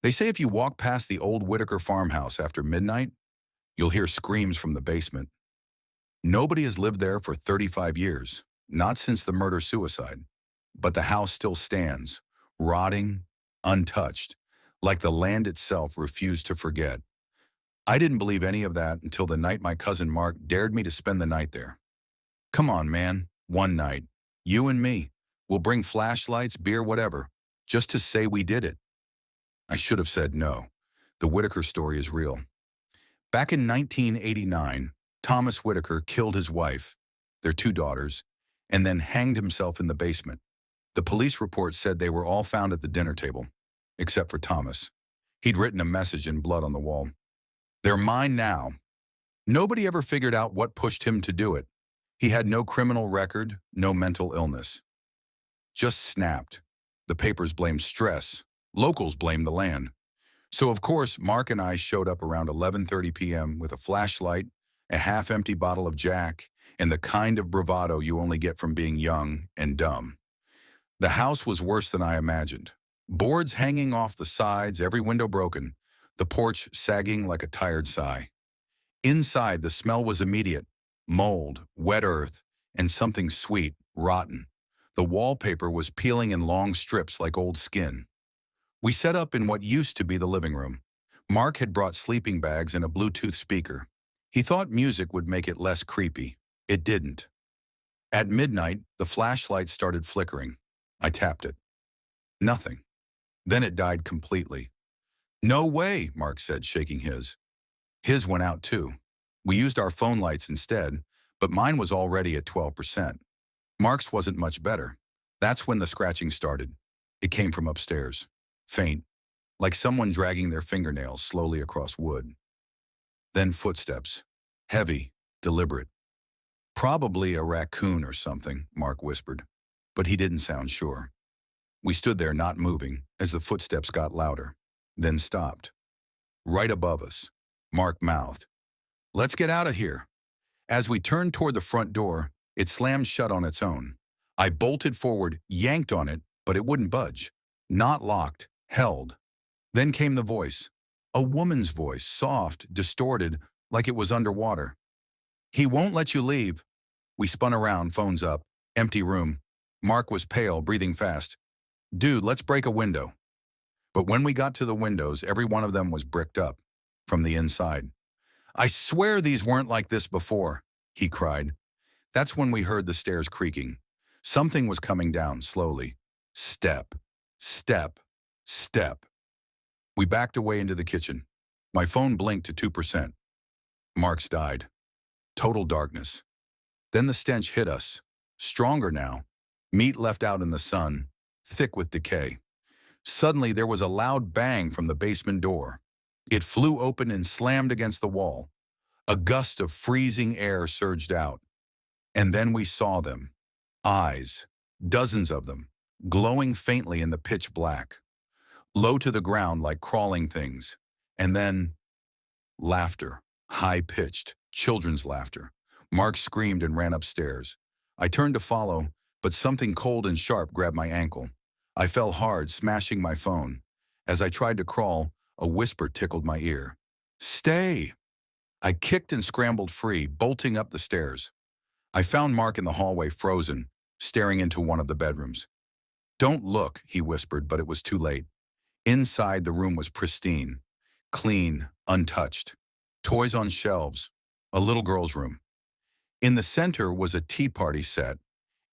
They say if you walk past the old Whitaker farmhouse after midnight, you'll hear screams from the basement. Nobody has lived there for 35 years, not since the murder-suicide. But the house still stands, rotting, untouched, like the land itself refused to forget. I didn't believe any of that until the night my cousin Mark dared me to spend the night there. Come on, man, one night. You and me. We'll bring flashlights, beer, whatever, just to say we did it. I should have said no. The Whitaker story is real. Back in 1989, Thomas Whitaker killed his wife, their two daughters, and then hanged himself in the basement. The police report said they were all found at the dinner table, except for Thomas. He'd written a message in blood on the wall. They're mine now. Nobody ever figured out what pushed him to do it. He had no criminal record, no mental illness. Just snapped. The papers blamed stress. Locals blamed the land. So of course, Mark and I showed up around 11:30 p.m. with a flashlight, a half-empty bottle of Jack, and the kind of bravado you only get from being young and dumb. The house was worse than I imagined. Boards hanging off the sides, every window broken, the porch sagging like a tired sigh. Inside, the smell was immediate: mold, wet earth, and something sweet, rotten. The wallpaper was peeling in long strips like old skin. We set up in what used to be the living room. Mark had brought sleeping bags and a Bluetooth speaker. He thought music would make it less creepy. It didn't. At midnight, the flashlight started flickering. I tapped it. Nothing. Then it died completely. "No way," Mark said, shaking his. His went out too. We used our phone lights instead, but mine was already at 12%. Mark's wasn't much better. That's when the scratching started. It came from upstairs. Faint, like someone dragging their fingernails slowly across wood. Then footsteps. Heavy, deliberate. "Probably a raccoon or something," Mark whispered, but he didn't sound sure. We stood there not moving as the footsteps got louder, then stopped. Right above us, Mark mouthed, "Let's get out of here." As we turned toward the front door, it slammed shut on its own. I bolted forward, yanked on it, but it wouldn't budge. Not locked, held. Then came the voice. A woman's voice, soft, distorted, like it was underwater. "He won't let you leave." We spun around, phones up. Empty room. Mark was pale, breathing fast. "Dude, let's break a window." But when we got to the windows, every one of them was bricked up from the inside. "I swear these weren't like this before," he cried. That's when we heard the stairs creaking. Something was coming down slowly. Step, step, step. We backed away into the kitchen. My phone blinked to 2%. Mark's died. Total darkness. Then the stench hit us. Stronger now. Meat left out in the sun, thick with decay. Suddenly there was a loud bang from the basement door. It flew open and slammed against the wall. A gust of freezing air surged out. And then we saw them. Eyes. Dozens of them. Glowing faintly in the pitch black. Low to the ground like crawling things. And then laughter. High-pitched. Children's laughter. Mark screamed and ran upstairs. I turned to follow, but something cold and sharp grabbed my ankle. I fell hard, smashing my phone. As I tried to crawl, a whisper tickled my ear. "Stay!" I kicked and scrambled free, bolting up the stairs. I found Mark in the hallway, frozen, staring into one of the bedrooms. "Don't look," he whispered, but it was too late. Inside, the room was pristine, clean, untouched. Toys on shelves, a little girl's room. In the center was a tea party set,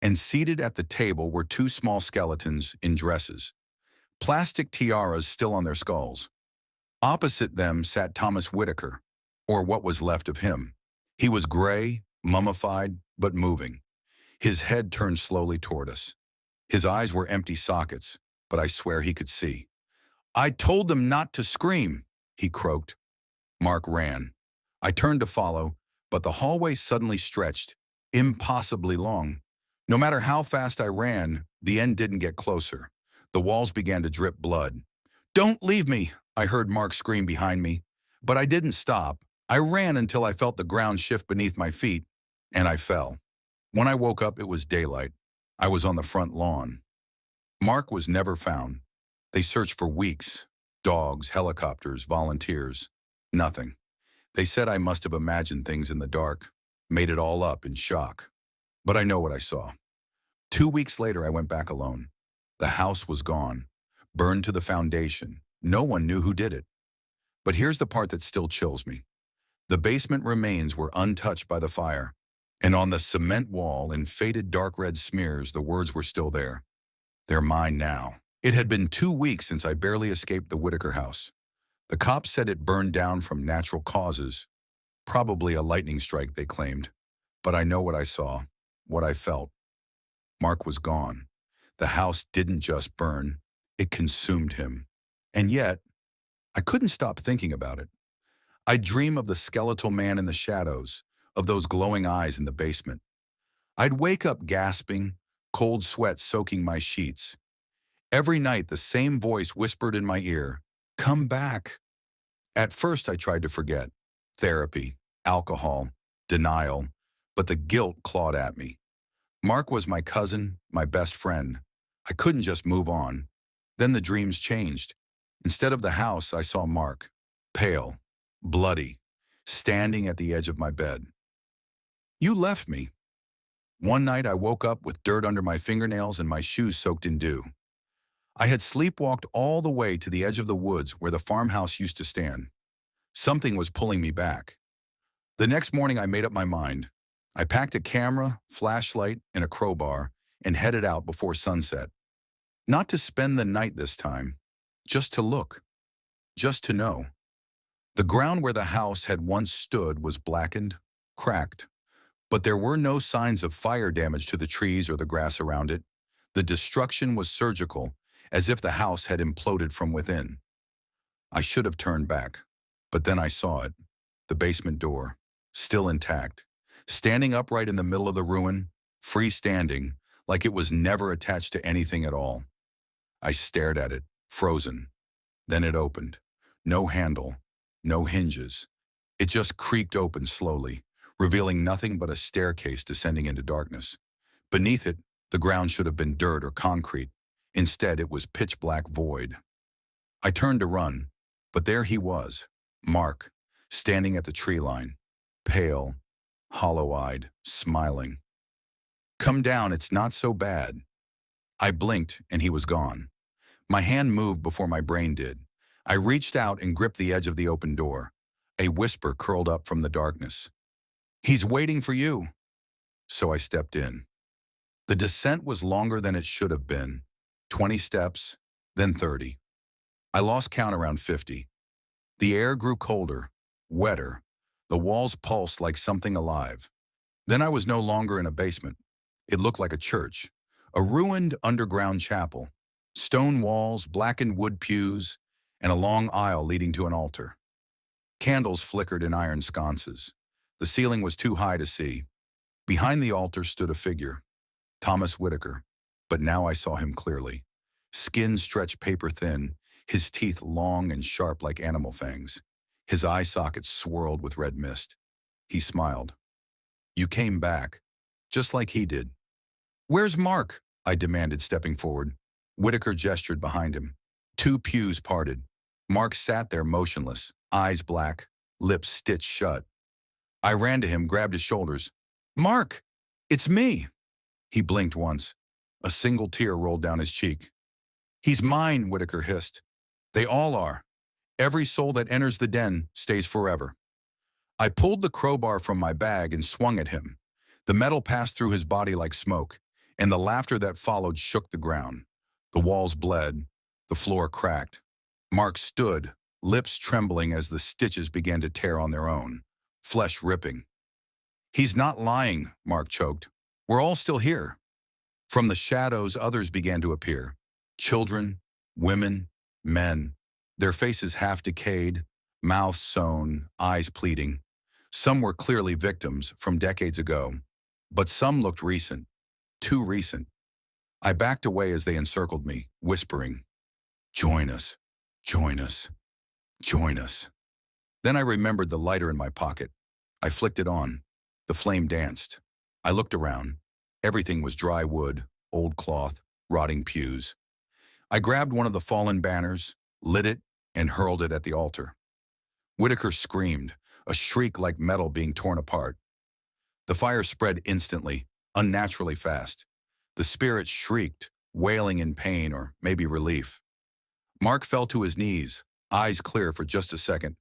and seated at the table were two small skeletons in dresses, plastic tiaras still on their skulls. Opposite them sat Thomas Whitaker, or what was left of him. He was gray, mummified, but moving. His head turned slowly toward us. His eyes were empty sockets, but I swear he could see. "I told them not to scream," he croaked. Mark ran. I turned to follow, but the hallway suddenly stretched, impossibly long. No matter how fast I ran, the end didn't get closer. The walls began to drip blood. "Don't leave me," I heard Mark scream behind me. But I didn't stop. I ran until I felt the ground shift beneath my feet, and I fell. When I woke up, it was daylight. I was on the front lawn. Mark was never found. They searched for weeks, Dogs, helicopters, volunteers. Nothing. They said I must have imagined things in the dark, made it all up in shock. But I know what I saw. 2 weeks later, I went back alone. The house was gone, burned to the foundation. No one knew who did it. But here's the part that still chills me. The basement remains were untouched by the fire, and on the cement wall in faded dark red smears, the words were still there. They're mine now. It had been 2 weeks since I barely escaped the Whitaker house. The cops said it burned down from natural causes, probably a lightning strike, they claimed. But I know what I saw, what I felt. Mark was gone. The house didn't just burn, it consumed him. And yet, I couldn't stop thinking about it. I'd dream of the skeletal man in the shadows, of those glowing eyes in the basement. I'd wake up gasping, cold sweat soaking my sheets. Every night, the same voice whispered in my ear, "Come back." At first, I tried to forget. Therapy, alcohol, denial, but the guilt clawed at me. Mark was my cousin, my best friend. I couldn't just move on. Then the dreams changed. Instead of the house, I saw Mark, pale, bloody, standing at the edge of my bed. "You left me." One night I woke up with dirt under my fingernails and my shoes soaked in dew. I had sleepwalked all the way to the edge of the woods where the farmhouse used to stand. Something was pulling me back. The next morning I made up my mind. I packed a camera, flashlight, and a crowbar and headed out before sunset. Not to spend the night this time, just to look, just to know. The ground where the house had once stood was blackened, cracked, but there were no signs of fire damage to the trees or the grass around it. The destruction was surgical, as if the house had imploded from within. I should have turned back, but then I saw it, the basement door, still intact, standing upright in the middle of the ruin, freestanding, like it was never attached to anything at all. I stared at it, frozen. Then it opened. No handle, no hinges. It just creaked open slowly, revealing nothing but a staircase descending into darkness. Beneath it, the ground should have been dirt or concrete. Instead, it was pitch black void. I turned to run, but there he was, Mark, standing at the tree line, pale, hollow-eyed, smiling. "Come down, it's not so bad." I blinked, and he was gone. My hand moved before my brain did. I reached out and gripped the edge of the open door. A whisper curled up from the darkness. "He's waiting for you." So I stepped in. The descent was longer than it should have been. 20 steps, then 30. I lost count around 50. The air grew colder, wetter. The walls pulsed like something alive. Then I was no longer in a basement. It looked like a church, a ruined underground chapel. Stone walls, blackened wood pews, and a long aisle leading to an altar. Candles flickered in iron sconces. The ceiling was too high to see. Behind the altar stood a figure, Thomas Whitaker, but now I saw him clearly. Skin stretched paper thin, his teeth long and sharp like animal fangs. His eye sockets swirled with red mist. He smiled. "You came back, just like he did." "Where's Mark?" I demanded, stepping forward. Whitaker gestured behind him. 2 pews parted. Mark sat there motionless, eyes black, lips stitched shut. I ran to him, grabbed his shoulders. "Mark, it's me." He blinked once. A single tear rolled down his cheek. "He's mine," Whitaker hissed. "They all are. Every soul that enters the den stays forever." I pulled the crowbar from my bag and swung at him. The metal passed through his body like smoke, and the laughter that followed shook the ground. The walls bled. The floor cracked. Mark stood, lips trembling as the stitches began to tear on their own, flesh ripping. "He's not lying," Mark choked. "We're all still here." From the shadows, others began to appear. Children, women, men, their faces half decayed, mouths sewn, eyes pleading. Some were clearly victims from decades ago, but some looked recent, too recent. I backed away as they encircled me, whispering, "Join us, join us, join us." Then I remembered the lighter in my pocket. I flicked it on. The flame danced. I looked around. Everything was dry wood, old cloth, rotting pews. I grabbed one of the fallen banners, lit it, and hurled it at the altar. Whitaker screamed, a shriek like metal being torn apart. The fire spread instantly, unnaturally fast. The spirit shrieked, wailing in pain or maybe relief. Mark fell to his knees, eyes clear for just a second.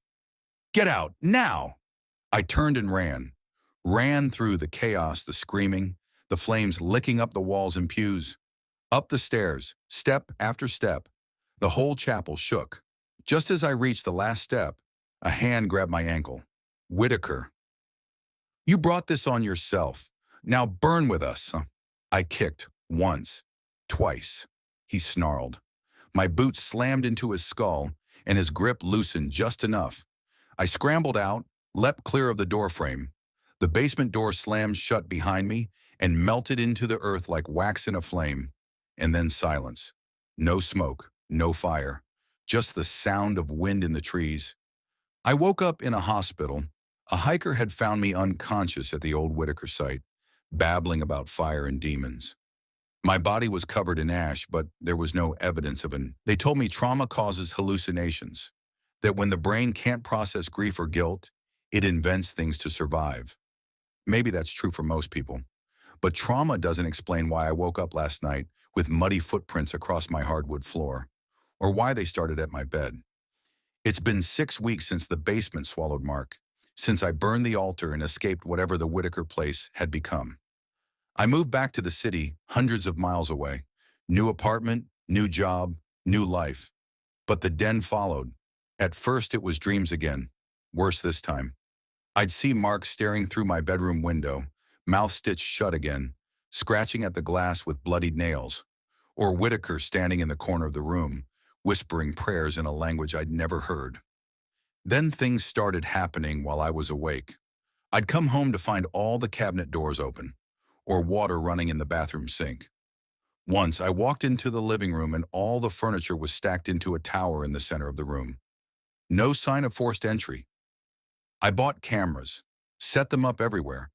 "Get out, now!" I turned and ran through the chaos, the screaming, the flames licking up the walls and pews. Up the stairs, step after step. The whole chapel shook. Just as I reached the last step, a hand grabbed my ankle. "Whitaker, you brought this on yourself. Now burn with us." I kicked, once, twice. He snarled. My boots slammed into his skull, and his grip loosened just enough. I scrambled out, leapt clear of the doorframe. The basement door slammed shut behind me and melted into the earth like wax in a flame. And then silence. No smoke, no fire, just the sound of wind in the trees. I woke up in a hospital. A hiker had found me unconscious at the old Whitaker site, babbling about fire and demons. My body was covered in ash, but there was no evidence of an. They told me trauma causes hallucinations, that when the brain can't process grief or guilt, it invents things to survive. Maybe that's true for most people, but trauma doesn't explain why I woke up last night with muddy footprints across my hardwood floor, or why they started at my bed. It's been 6 weeks since the basement swallowed Mark, since I burned the altar and escaped whatever the Whitaker place had become. I moved back to the city, hundreds of miles away. New apartment, new job, new life. But the den followed. At first it was dreams again, worse this time. I'd see Mark staring through my bedroom window, mouth stitched shut again, scratching at the glass with bloodied nails, or Whitaker standing in the corner of the room, whispering prayers in a language I'd never heard. Then things started happening while I was awake. I'd come home to find all the cabinet doors open, or water running in the bathroom sink. Once I walked into the living room and all the furniture was stacked into a tower in the center of the room. No sign of forced entry. I bought cameras, set them up everywhere,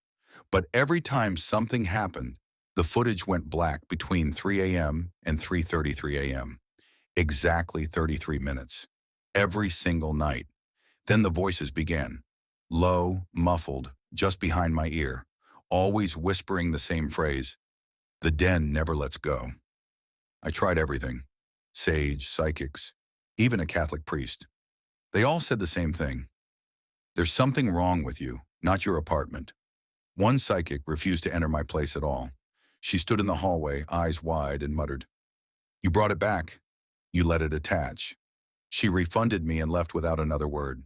but every time something happened, the footage went black between 3 a.m. and 3:33 a.m. Exactly 33 minutes. Every single night. Then the voices began. Low, muffled, just behind my ear, always whispering the same phrase, "The den never lets go." I tried everything. Sage, psychics, even a Catholic priest. They all said the same thing. "There's something wrong with you, not your apartment." One psychic refused to enter my place at all. She stood in the hallway, eyes wide, and muttered, "You brought it back. You let it attach." She refunded me and left without another word.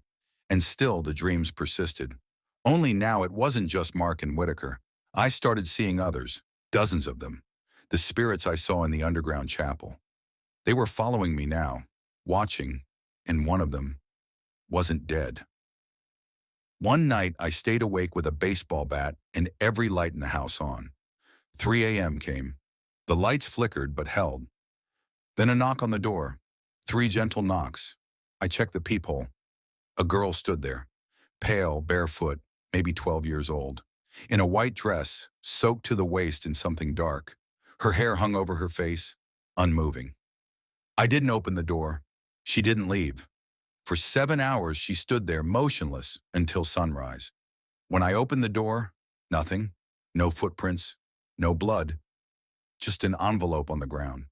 And still the dreams persisted. Only now it wasn't just Mark and Whitaker. I started seeing others, dozens of them. The spirits I saw in the underground chapel. They were following me now, watching, and one of them wasn't dead. One night I stayed awake with a baseball bat and every light in the house on. 3 a.m. came. The lights flickered but held. Then a knock on the door. 3 gentle knocks. I checked the peephole. A girl stood there, pale, barefoot, maybe 12 years old, in a white dress, soaked to the waist in something dark. Her hair hung over her face, unmoving. I didn't open the door. She didn't leave. For 7 hours she stood there motionless until sunrise. When I opened the door, nothing, no footprints, no blood, just an envelope on the ground.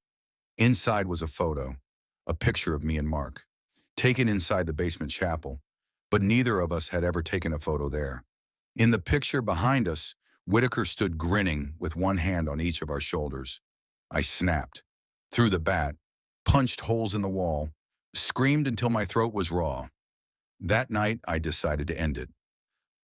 Inside was a photo, a picture of me and Mark, taken inside the basement chapel, but neither of us had ever taken a photo there. In the picture behind us, Whitaker stood grinning with one hand on each of our shoulders. I snapped, threw the bat, punched holes in the wall, screamed until my throat was raw. That night, I decided to end it.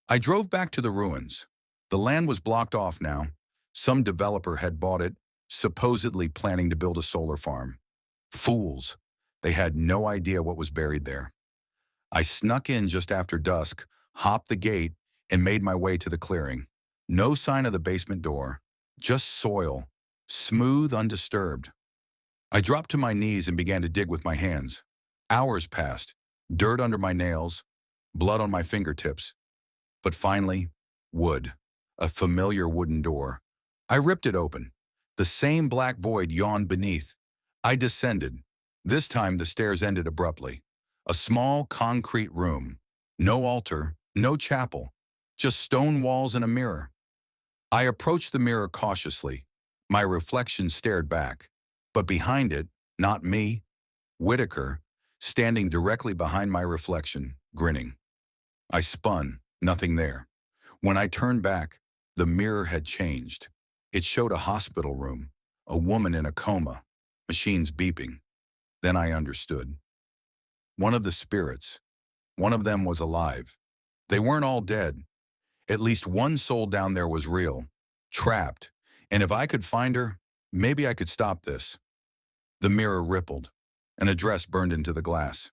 I drove back to the ruins. The land was blocked off now. Some developer had bought it, supposedly planning to build a solar farm. Fools. They had no idea what was buried there. I snuck in just after dusk, hopped the gate, and made my way to the clearing. No sign of the basement door, just soil, smooth, undisturbed. I dropped to my knees and began to dig with my hands. Hours passed, dirt under my nails, blood on my fingertips. But finally, wood, a familiar wooden door. I ripped it open. The same black void yawned beneath. I descended. This time the stairs ended abruptly. A small concrete room. No altar, no chapel, just stone walls and a mirror. I approached the mirror cautiously. My reflection stared back. But behind it, not me, Whitaker, standing directly behind my reflection, grinning. I spun, nothing there. When I turned back, the mirror had changed. It showed a hospital room, a woman in a coma, machines beeping. Then I understood. One of the spirits, one of them was alive. They weren't all dead. At least one soul down there was real, trapped. And if I could find her, maybe I could stop this. The mirror rippled. An address burned into the glass.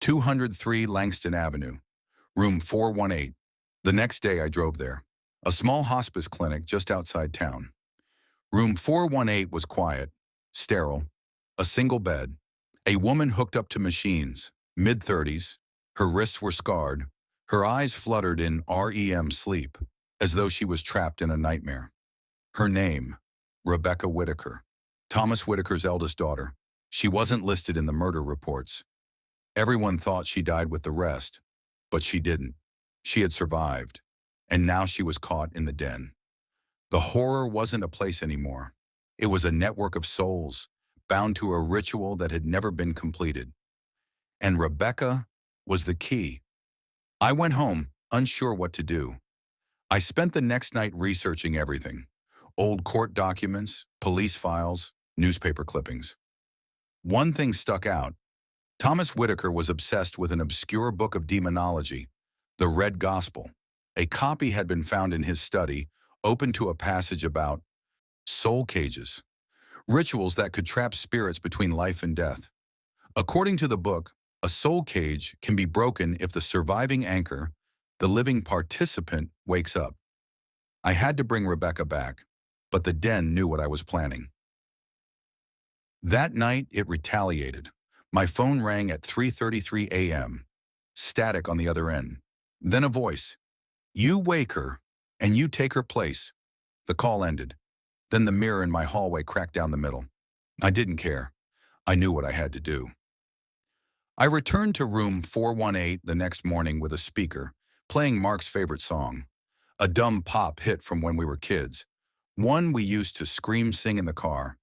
203 Langston Avenue, room 418. The next day I drove there. A small hospice clinic just outside town. Room 418 was quiet, sterile, a single bed. A woman hooked up to machines, mid-30s. Her wrists were scarred. Her eyes fluttered in REM sleep, as though she was trapped in a nightmare. Her name, Rebecca Whitaker. Thomas Whitaker's eldest daughter. She wasn't listed in the murder reports. Everyone thought she died with the rest, but she didn't. She had survived, and now she was caught in the den. The horror wasn't a place anymore. It was a network of souls, bound to a ritual that had never been completed. And Rebecca was the key. I went home, unsure what to do. I spent the next night researching everything. Old court documents, police files, newspaper clippings. One thing stuck out. Thomas Whitaker was obsessed with an obscure book of demonology, the Red Gospel. A copy had been found in his study, open to a passage about soul cages, rituals that could trap spirits between life and death. According to the book, a soul cage can be broken if the surviving anchor, the living participant, wakes up. I had to bring Rebecca back, but the den knew what I was planning. That night, it retaliated. My phone rang at 3:33 a.m., static on the other end. Then a voice, "You wake her, and you take her place." The call ended. Then the mirror in my hallway cracked down the middle. I didn't care. I knew what I had to do. I returned to room 418 the next morning with a speaker, playing Mark's favorite song, a dumb pop hit from when we were kids, one we used to scream sing in the car.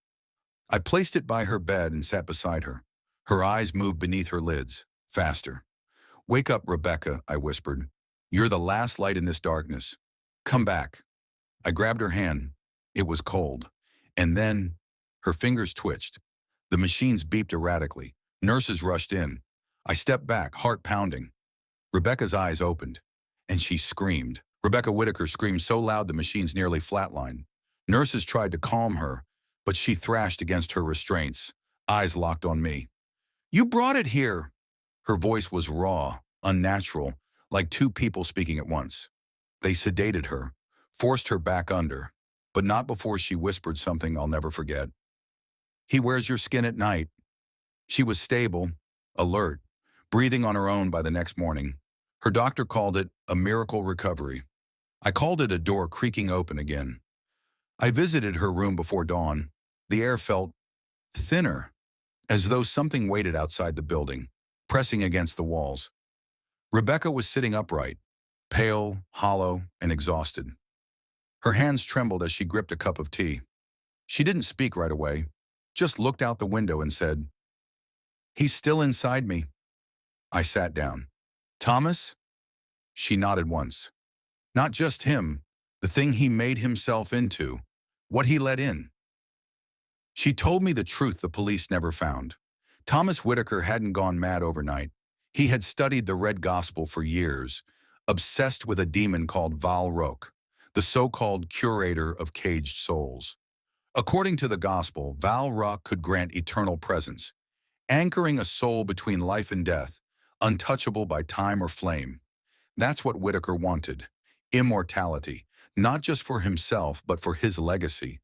I placed it by her bed and sat beside her. Her eyes moved beneath her lids, faster. "Wake up, Rebecca," I whispered. "You're the last light in this darkness. Come back." I grabbed her hand. It was cold. And then, her fingers twitched. The machines beeped erratically. Nurses rushed in. I stepped back, heart pounding. Rebecca's eyes opened, and she screamed. Rebecca Whitaker screamed so loud the machines nearly flatlined. Nurses tried to calm her, but she thrashed against her restraints, eyes locked on me. "You brought it here!" Her voice was raw, unnatural, like two people speaking at once. They sedated her, forced her back under, but not before she whispered something I'll never forget. "He wears your skin at night." She was stable, alert, breathing on her own by the next morning. Her doctor called it a miracle recovery. I called it a door creaking open again. I visited her room before dawn. The air felt thinner, as though something waited outside the building, pressing against the walls. Rebecca was sitting upright, pale, hollow, and exhausted. Her hands trembled as she gripped a cup of tea. She didn't speak right away, just looked out the window and said, "He's still inside me." I sat down. "Thomas?" She nodded once. "Not just him, the thing he made himself into, what he let in." She told me the truth the police never found. Thomas Whitaker hadn't gone mad overnight. He had studied the Red Gospel for years, obsessed with a demon called Val Roque, the so-called curator of caged souls. According to the Gospel, Val Roque could grant eternal presence, anchoring a soul between life and death, untouchable by time or flame. That's what Whitaker wanted, immortality, not just for himself, but for his legacy.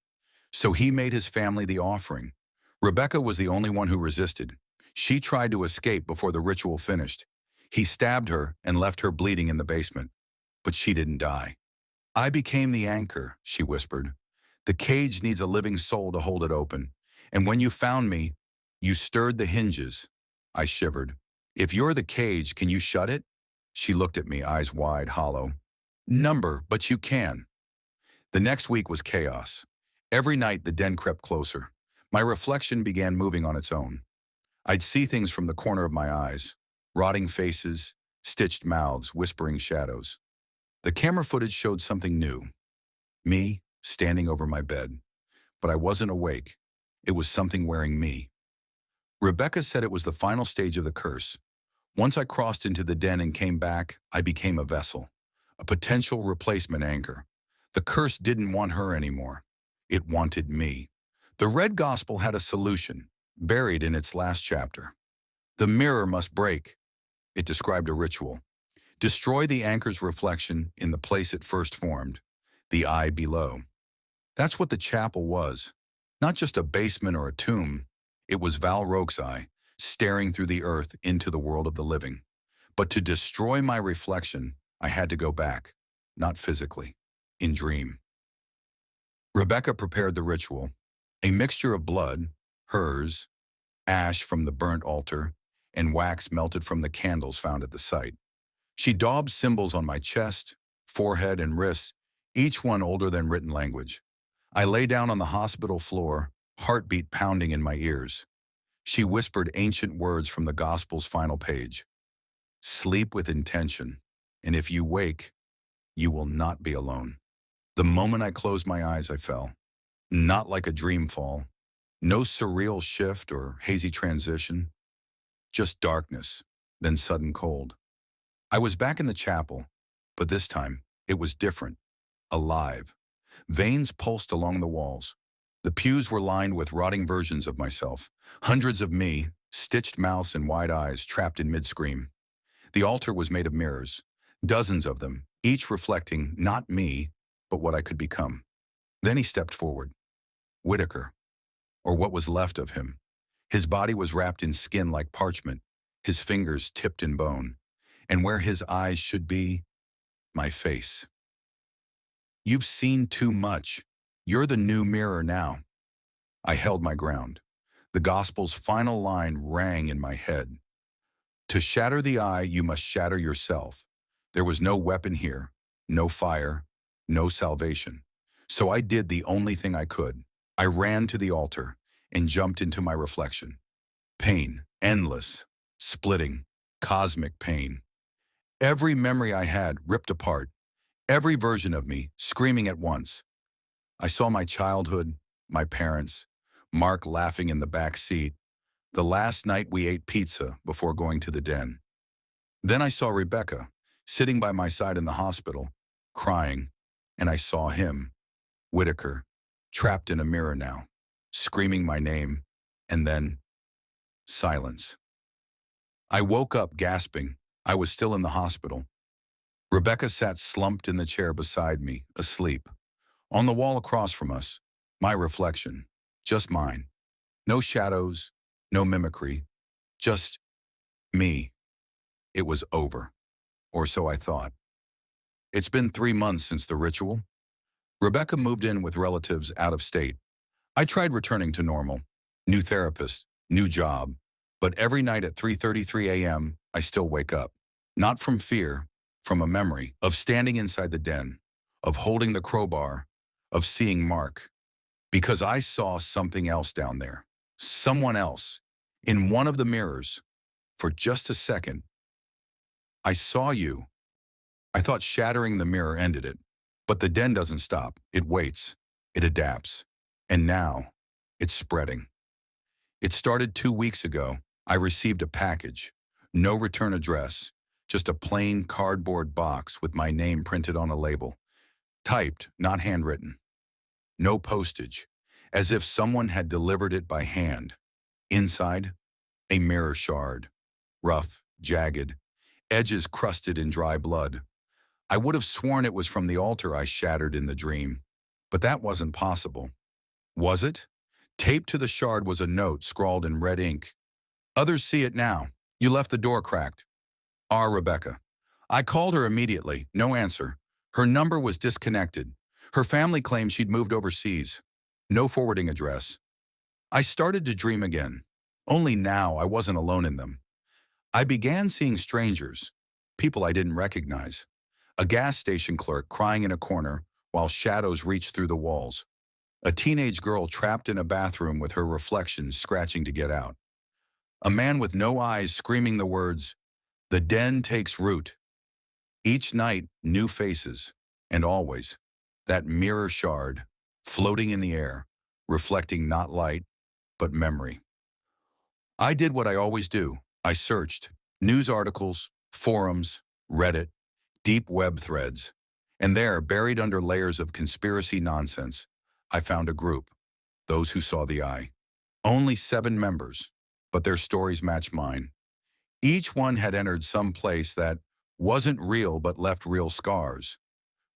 So he made his family the offering. Rebecca was the only one who resisted. She tried to escape before the ritual finished. He stabbed her and left her bleeding in the basement. But she didn't die. "I became the anchor," she whispered. "The cage needs a living soul to hold it open. And when you found me, you stirred the hinges." I shivered. If you're the cage, can you shut it? She looked at me, eyes wide, hollow. Number, but you can. The next week was chaos. Every night the den crept closer. My reflection began moving on its own. I'd see things from the corner of my eyes. Rotting faces, stitched mouths, whispering shadows. The camera footage showed something new. Me, standing over my bed. But I wasn't awake. It was something wearing me. Rebecca said it was the final stage of the curse. Once I crossed into the den and came back, I became a vessel, a potential replacement anchor. The curse didn't want her anymore. It wanted me. The Red Gospel had a solution, buried in its last chapter. The mirror must break. It described a ritual. Destroy the anchor's reflection in the place it first formed, the eye below. That's what the chapel was. Not just a basement or a tomb. It was Val Roke's eye, staring through the earth into the world of the living. But to destroy my reflection, I had to go back, not physically, in dream. Rebecca prepared the ritual, a mixture of blood, hers, ash from the burnt altar, and wax melted from the candles found at the site. She daubed symbols on my chest, forehead, and wrists, each one older than written language. I lay down on the hospital floor, heartbeat pounding in my ears. She whispered ancient words from the Gospel's final page. Sleep with intention, and if you wake, you will not be alone. The moment I closed my eyes, I fell. Not like a dream fall. No surreal shift or hazy transition. Just darkness, then sudden cold. I was back in the chapel, but this time, it was different. Alive. Veins pulsed along the walls. The pews were lined with rotting versions of myself. Hundreds of me, stitched mouths and wide eyes, trapped in mid-scream. The altar was made of mirrors. Dozens of them, each reflecting not me, but what I could become. Then he stepped forward. Whitaker, or what was left of him. His body was wrapped in skin like parchment, his fingers tipped in bone. And where his eyes should be, my face. You've seen too much. You're the new mirror now. I held my ground. The Gospel's final line rang in my head. To shatter the eye, you must shatter yourself. There was no weapon here, no fire, no salvation. So I did the only thing I could. I ran to the altar and jumped into my reflection. Pain, endless, splitting, cosmic pain. Every memory I had ripped apart. Every version of me screaming at once. I saw my childhood, my parents, Mark laughing in the back seat, the last night we ate pizza before going to the den. Then I saw Rebecca, sitting by my side in the hospital, crying, and I saw him, Whitaker, trapped in a mirror now, screaming my name, and then silence. I woke up gasping. I was still in the hospital. Rebecca sat slumped in the chair beside me, asleep. On the wall across from us, my reflection, just mine. No shadows, no mimicry, just me. It was over, or so I thought. It's been 3 months since the ritual. Rebecca moved in with relatives out of state. I tried returning to normal. New therapist, new job. But every night at 3:33 a.m., I still wake up. Not from fear, from a memory of standing inside the den, of holding the crowbar, of seeing Mark. Because I saw something else down there. Someone else. In one of the mirrors. For just a second. I saw you. I thought shattering the mirror ended it. But the den doesn't stop. It waits. It adapts. And now, it's spreading. It started 2 weeks ago. I received a package. No return address. Just a plain cardboard box with my name printed on a label. Typed, not handwritten. No postage. As if someone had delivered it by hand. Inside, a mirror shard. Rough, jagged, edges crusted in dry blood. I would have sworn it was from the altar I shattered in the dream. But that wasn't possible. Was it? Taped to the shard was a note scrawled in red ink. Others see it now. You left the door cracked. R. Rebecca. I called her immediately. No answer. Her number was disconnected. Her family claimed she'd moved overseas. No forwarding address. I started to dream again. Only now I wasn't alone in them. I began seeing strangers, people I didn't recognize. A gas station clerk crying in a corner while shadows reached through the walls. A teenage girl trapped in a bathroom with her reflections scratching to get out. A man with no eyes screaming the words, "The den takes root." Each night, new faces, and always, that mirror shard, floating in the air, reflecting not light, but memory. I did what I always do. I searched news articles, forums, Reddit, deep web threads, and there, buried under layers of conspiracy nonsense, I found a group, those who saw the eye. Only 7 members, but their stories match mine. Each one had entered some place that wasn't real but left real scars.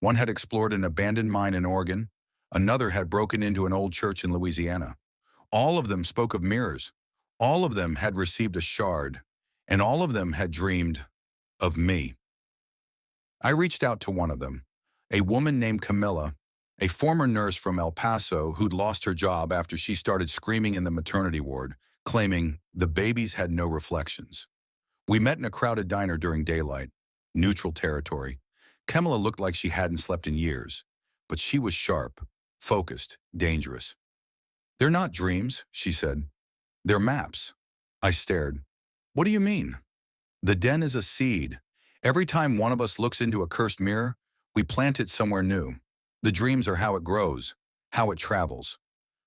One had explored an abandoned mine in Oregon. Another had broken into an old church in Louisiana. All of them spoke of mirrors. All of them had received a shard. And all of them had dreamed of me. I reached out to one of them, a woman named Camilla, a former nurse from El Paso who'd lost her job after she started screaming in the maternity ward, claiming the babies had no reflections. We met in a crowded diner during daylight, neutral territory. Camilla looked like she hadn't slept in years, but she was sharp, focused, dangerous. "They're not dreams," she said. "They're maps." I stared. "What do you mean?" "The den is a seed. Every time one of us looks into a cursed mirror, we plant it somewhere new. The dreams are how it grows, how it travels."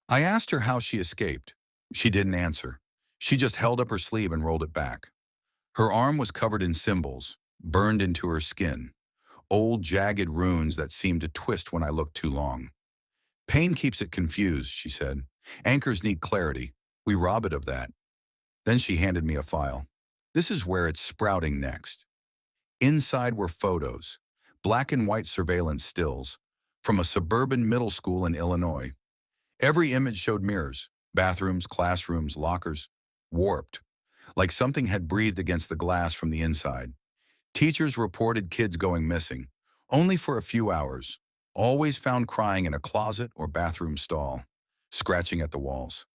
I asked her how she escaped. She didn't answer. She just held up her sleeve and rolled it back. Her arm was covered in symbols, burned into her skin. Old, jagged runes that seemed to twist when I looked too long. "Pain keeps it confused," she said. "Anchors need clarity. We rob it of that." Then she handed me a file. "This is where it's sprouting next." Inside were photos, black and white surveillance stills, from a suburban middle school in Illinois. Every image showed mirrors, bathrooms, classrooms, lockers, warped, like something had breathed against the glass from the inside. Teachers reported kids going missing, only for a few hours, always found crying in a closet or bathroom stall, scratching at the walls.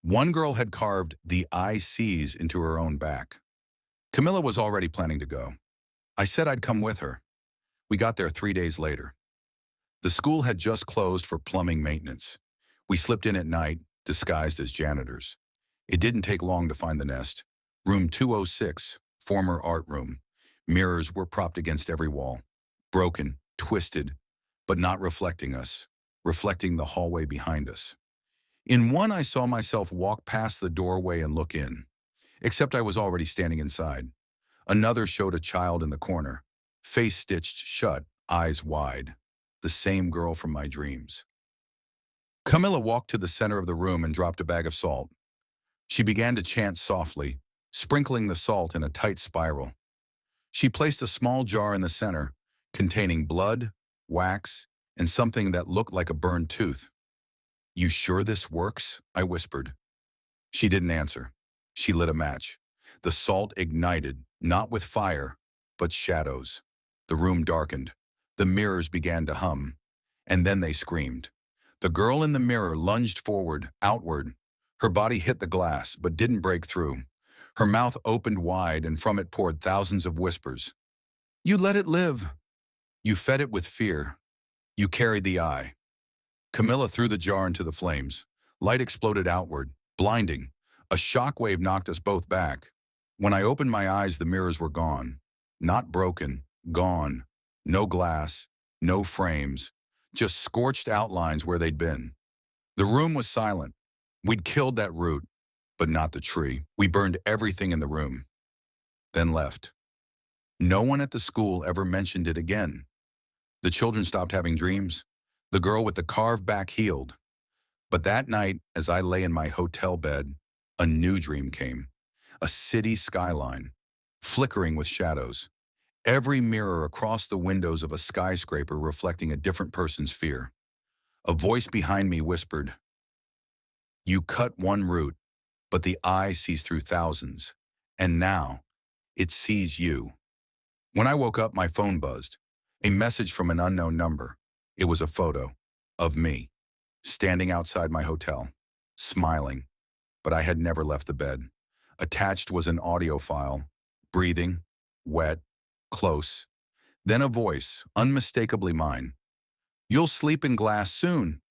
One girl had carved "The Eye Sees" into her own back. Camilla was already planning to go. I said I'd come with her. We got there 3 days later. The school had just closed for plumbing maintenance. We slipped in at night, disguised as janitors. It didn't take long to find the nest. Room 206, former art room. Mirrors were propped against every wall. Broken, twisted, but not reflecting us, reflecting the hallway behind us. In one, I saw myself walk past the doorway and look in, except I was already standing inside. Another showed a child in the corner, face stitched shut, eyes wide. The same girl from my dreams. Camilla walked to the center of the room and dropped a bag of salt. She began to chant softly, sprinkling the salt in a tight spiral. She placed a small jar in the center, containing blood, wax, and something that looked like a burned tooth. "You sure this works?" I whispered. She didn't answer. She lit a match. The salt ignited, not with fire, but shadows. The room darkened. The mirrors began to hum. And then they screamed. The girl in the mirror lunged forward, outward. Her body hit the glass, but didn't break through. Her mouth opened wide, and from it poured thousands of whispers. "You let it live. You fed it with fear. You carried the eye." Camilla threw the jar into the flames. Light exploded outward, blinding. A shockwave knocked us both back. When I opened my eyes, the mirrors were gone. Not broken, gone. No glass, no frames, just scorched outlines where they'd been. The room was silent. We'd killed that root, but not the tree. We burned everything in the room, then left. No one at the school ever mentioned it again. The children stopped having dreams. The girl with the carved back healed. But that night, as I lay in my hotel bed, a new dream came. A city skyline, flickering with shadows. Every mirror across the windows of a skyscraper reflecting a different person's fear. A voice behind me whispered, "You cut one root, but the eye sees through thousands. And now, it sees you." When I woke up, my phone buzzed. A message from an unknown number. It was a photo of me, standing outside my hotel, smiling, but I had never left the bed. Attached was an audio file, Breathing, wet, close. Then a voice, unmistakably mine. You'll sleep in glass soon.